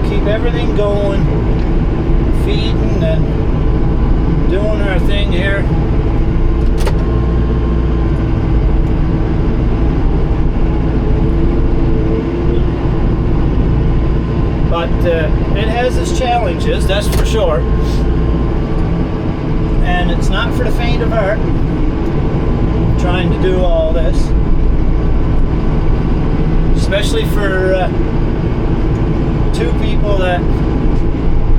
keep everything going, feeding and doing our thing here. But it has its challenges, that's for sure. And it's not for the faint of heart, trying to do all this. Especially for two people that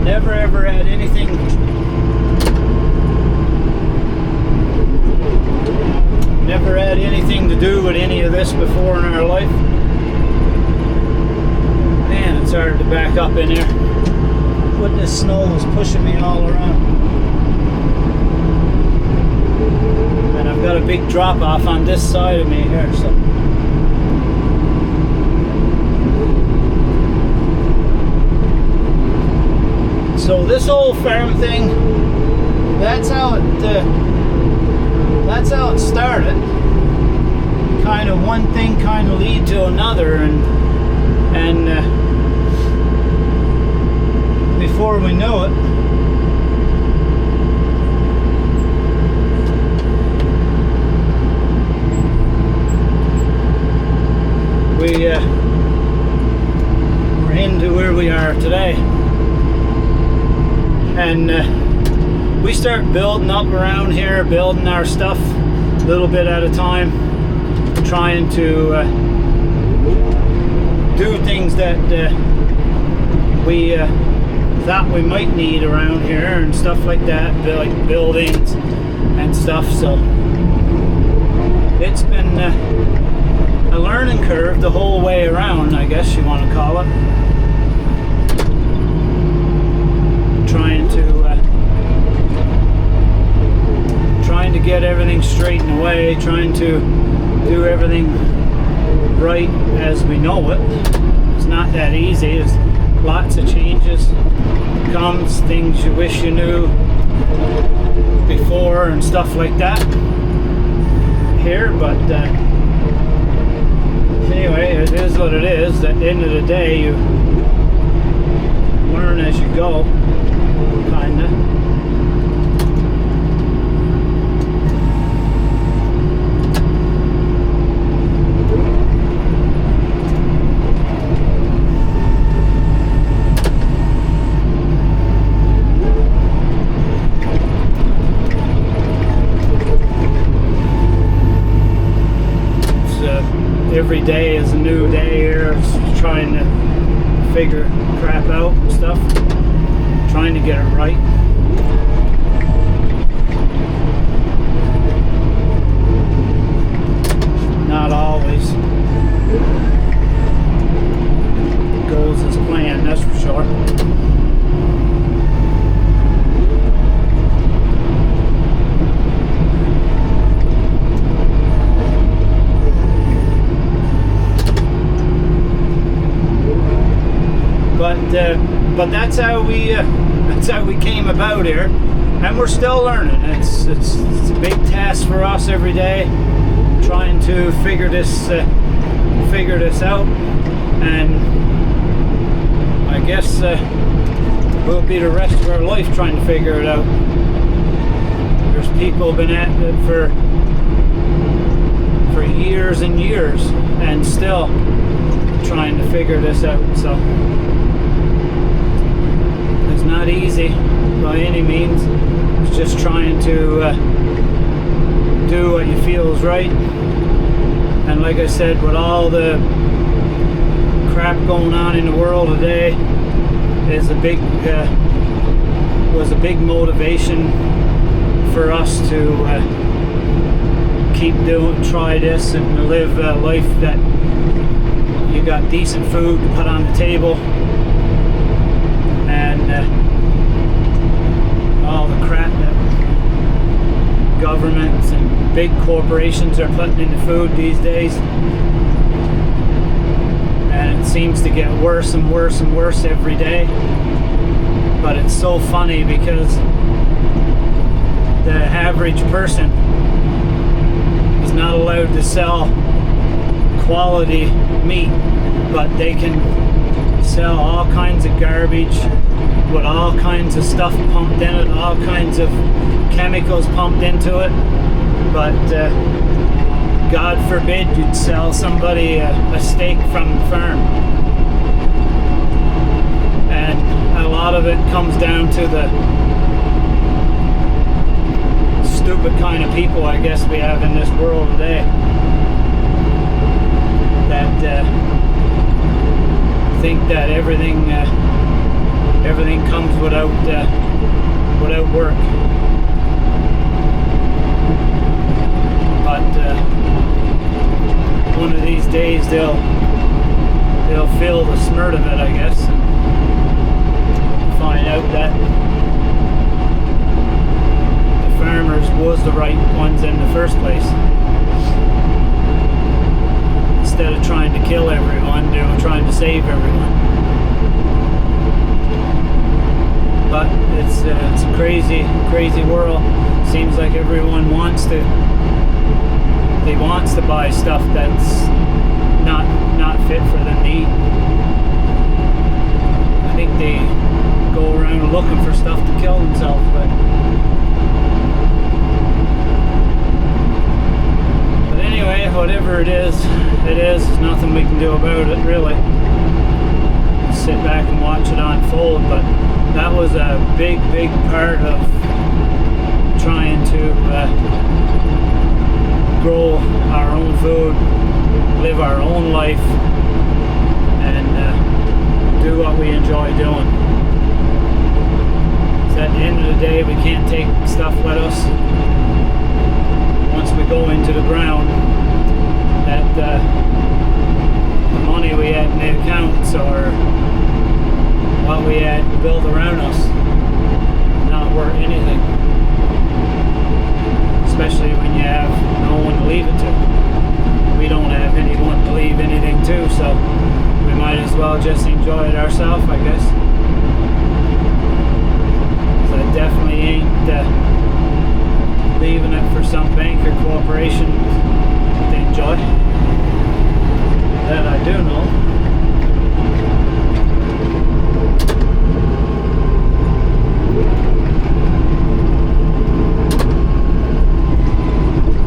never ever had anything to do with any of this before in our life. Man, it's hard to back up in here. When this snow is pushing me all around. And I've got a big drop off on this side of me here, so. So this old farm thing, that's how it started. Kind of one thing kind of lead to another, and before we knew it, we're into where we are today. And we start building up around here, building our stuff a little bit at a time, trying to do things that we thought we might need around here and stuff like that, like buildings and stuff. So it's been a learning curve the whole way around, I guess you want to call it. Trying to get everything straightened away, trying to do everything right as we know it. It's not that easy. There's lots of changes, comes things you wish you knew before and stuff like that here, but anyway, it is what it is. At the end of the day, you learn as you go, kinda. Every day is a new day here, trying to figure crap out and stuff, trying to get it right. Not always goes as planned, that's for sure. But that's how we came about here, and we're still learning. It's a big task for us every day, trying to figure this out, and I guess we'll be the rest of our life trying to figure it out. There's people been at it for years and years, and still trying to figure this out. So. It's not easy by any means. It's just trying to do what you feel is right. And like I said, with all the crap going on in the world today, is a big was a big motivation for us to try this and live a life that you got decent food to put on the table, and all the crap that governments and big corporations are putting into food these days. And it seems to get worse and worse and worse every day. But it's so funny because the average person is not allowed to sell quality meat, but they can sell all kinds of garbage with all kinds of stuff pumped in it, all kinds of chemicals pumped into it. But God forbid you'd sell somebody a steak from the farm. And a lot of it comes down to the stupid kind of people, I guess, we have in this world today, that think that everything comes without work. But one of these days they'll feel the smart of it, I guess, and find out that the farmers was the right ones in the first place. Instead of trying to kill everyone, they were trying to save everyone. But it's a crazy world. Seems like everyone wants to buy stuff that's not fit for them to eat. I think they go around looking for stuff to kill themselves, but anyway, whatever it is. There's nothing we can do about it, really. Sit back and watch it unfold, but that was a big part of trying to grow our own food, live our own life, and do what we enjoy doing. So at the end of the day, we can't take stuff with us once we go into the ground. That the money we had in the accounts or what we had built around us not worth anything, especially when you have no one to leave it to. We don't have anyone to leave anything to, so we might as well just enjoy it ourselves, I guess. So I definitely ain't leaving it for some bank or corporation to enjoy. That I do know.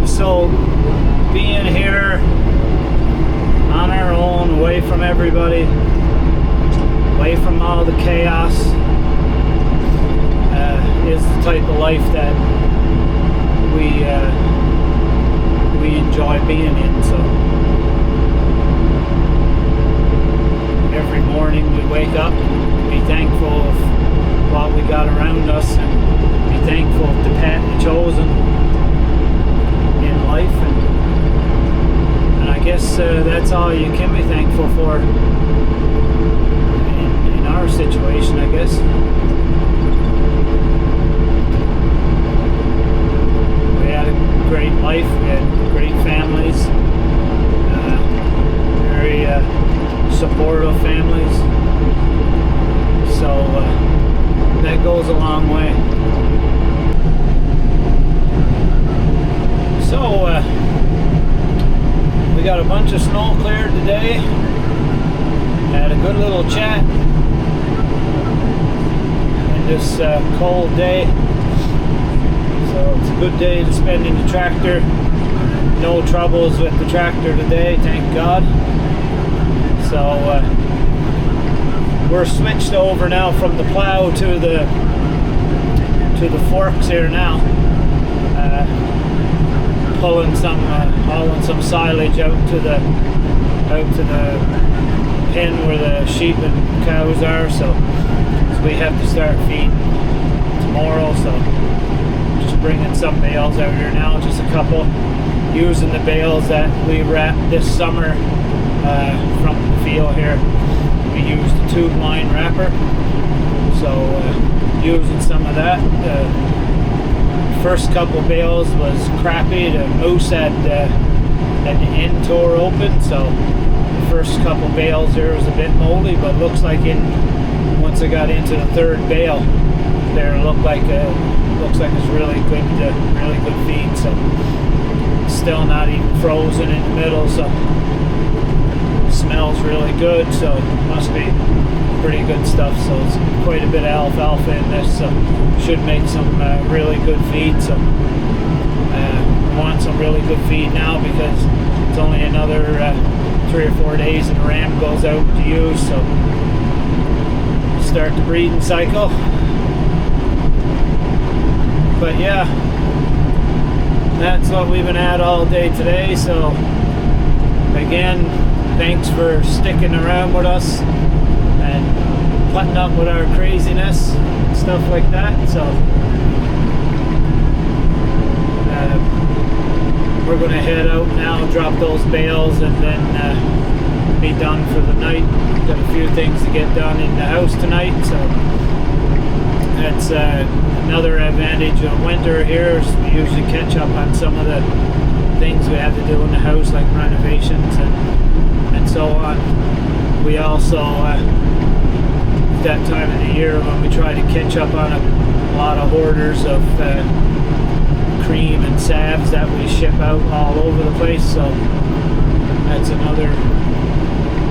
So being here on our own, away from everybody, away from all the chaos, is the type of life that we enjoy being in. So every morning we wake up, be thankful of what we got around us, and be thankful to path the chosen in life, and I guess that's all you can be thankful for in our situation, I guess. We had a great life, we had great families, very supportive families, so that goes a long way. So we got a bunch of snow cleared today, had a good little chat in this cold day, so it's a good day to spend in the tractor. No troubles with the tractor today, thank God. So we're switched over now from the plow to the forks here now, hauling some silage out to the pen where the sheep and cows are. So we have to start feeding tomorrow, so just bringing some bales out here now, just a couple, using the bales that we wrapped this summer from the field here. We used a tube line wrapper, so using some of that. First couple bales was crappy. The moose had the end tore open, so the first couple bales there was a bit moldy, but looks like once I got into the third bale there, it looks like it's really good feed. So still not even frozen in the middle, so smells really good, so must be pretty good stuff. So it's quite a bit of alfalfa in this, so should make some really good feed. So want some really good feed now because it's only another 3 or 4 days and the ram goes out to use, so start the breeding cycle. But yeah, that's what we've been at all day today. So again, thanks for sticking around with us and putting up with our craziness and stuff like that. So we're going to head out now, drop those bales, and then be done for the night. Got a few things to get done in the house tonight, so that's another advantage of winter here. So we usually catch up on some of the things we have to do in the house, like renovations and so on. We also that time of the year when we try to catch up on a lot of orders of cream and salves that we ship out all over the place, so that's another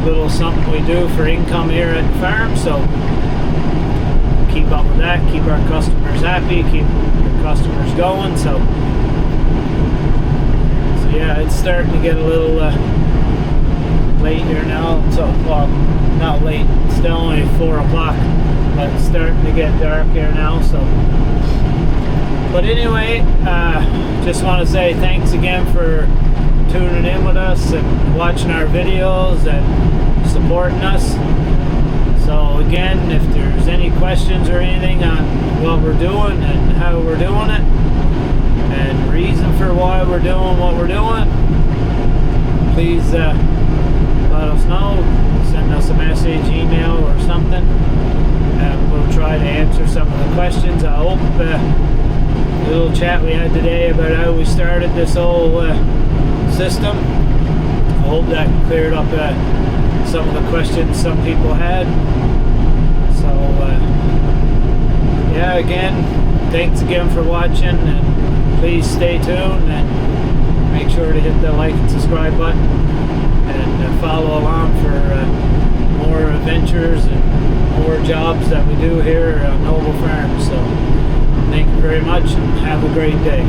little something we do for income here at the farm. So keep up with that, keep our customers happy, keep our customers going. So yeah, it's starting to get a little late here now. So, well, not late, still only 4 o'clock, but it's starting to get dark here now. So but anyway, just want to say thanks again for tuning in with us and watching our videos and supporting us. So again, if there's any questions or anything on what we're doing and how we're doing it and reason for why we're doing what we're doing, please let us know. Send us a message, email, or something, and we'll try to answer some of the questions. I hope the little chat we had today about how we started this whole system, I hope that cleared up some of the questions some people had. So yeah, again, thanks again for watching, and please stay tuned and make sure to hit the like and subscribe button and follow along for more adventures and more jobs that we do here on Noble Farms. So thank you very much and have a great day.